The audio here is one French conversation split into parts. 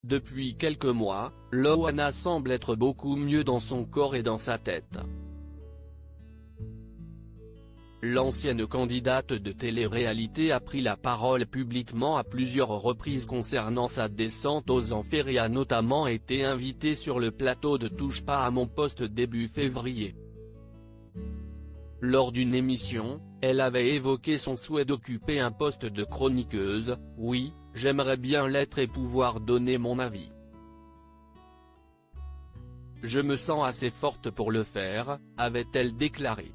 Depuis quelques mois, Loana semble être beaucoup mieux dans son corps et dans sa tête. L'ancienne candidate de télé-réalité a pris la parole publiquement à plusieurs reprises concernant sa descente aux enfers et a notamment été invitée sur le plateau de Touche pas à mon poste début février. Lors d'une émission, elle avait évoqué son souhait d'occuper un poste de chroniqueuse. « Oui, j'aimerais bien l'être et pouvoir donner mon avis. Je me sens assez forte pour le faire », avait-elle déclaré.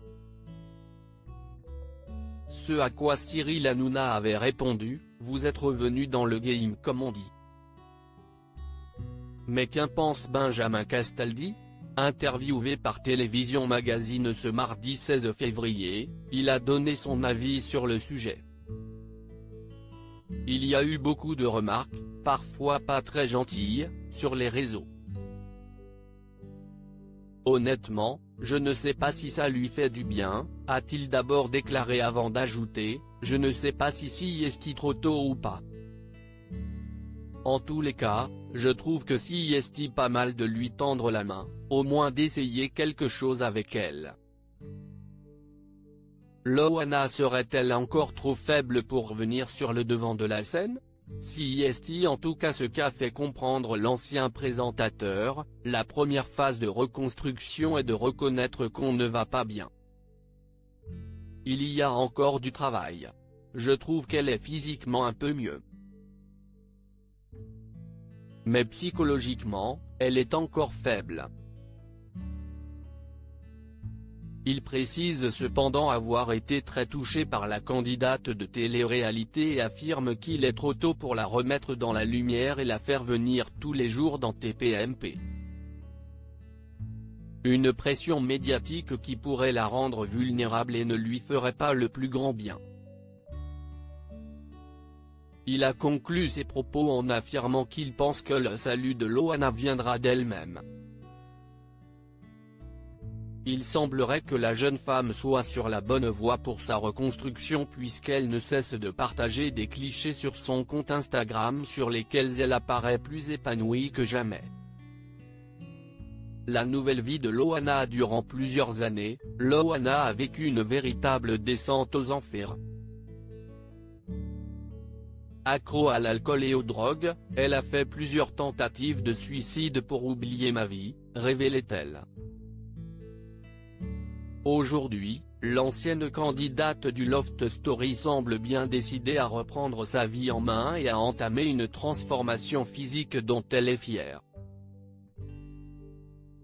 Ce à quoi Cyril Hanouna avait répondu, « Vous êtes revenu dans le game comme on dit. Mais qu'en pense Benjamin Castaldi ?» Interviewé par Télévision Magazine ce mardi 16 février, il a donné son avis sur le sujet. Il y a eu beaucoup de remarques, parfois pas très gentilles, sur les réseaux. Honnêtement, je ne sais pas si ça lui fait du bien, a-t-il d'abord déclaré avant d'ajouter, je ne sais pas si est trop tôt ou pas. En tous les cas, je trouve que si est pas mal de lui tendre la main, au moins d'essayer quelque chose avec elle. Loana serait-elle encore trop faible pour revenir sur le devant de la scène? Si en tout cas ce qu'a fait comprendre l'ancien présentateur, la première phase de reconstruction est de reconnaître qu'on ne va pas bien. Il y a encore du travail. Je trouve qu'elle est physiquement un peu mieux. Mais psychologiquement, elle est encore faible. Il précise cependant avoir été très touché par la candidate de télé-réalité et affirme qu'il est trop tôt pour la remettre dans la lumière et la faire venir tous les jours dans TPMP. Une pression médiatique qui pourrait la rendre vulnérable et ne lui ferait pas le plus grand bien. Il a conclu ses propos en affirmant qu'il pense que le salut de Loana viendra d'elle-même. Il semblerait que la jeune femme soit sur la bonne voie pour sa reconstruction puisqu'elle ne cesse de partager des clichés sur son compte Instagram sur lesquels elle apparaît plus épanouie que jamais. La nouvelle vie de Loana durant plusieurs années, Loana a vécu une véritable descente aux enfers. Accro à l'alcool et aux drogues, elle a fait plusieurs tentatives de suicide pour oublier ma vie, révélait-elle. Aujourd'hui, l'ancienne candidate du Loft Story semble bien décidée à reprendre sa vie en main et à entamer une transformation physique dont elle est fière.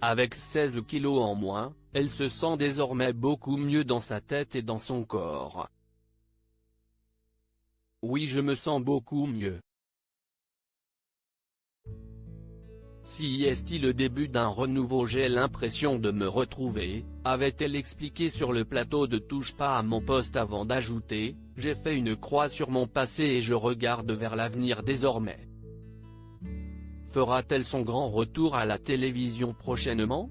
Avec 16 kilos en moins, elle se sent désormais beaucoup mieux dans sa tête et dans son corps. Oui, je me sens beaucoup mieux. Si est-il le début d'un renouveau, j'ai l'impression de me retrouver, avait-elle expliqué sur le plateau de Touche pas à mon poste avant d'ajouter, j'ai fait une croix sur mon passé et je regarde vers l'avenir désormais. Fera-t-elle son grand retour à la télévision prochainement ?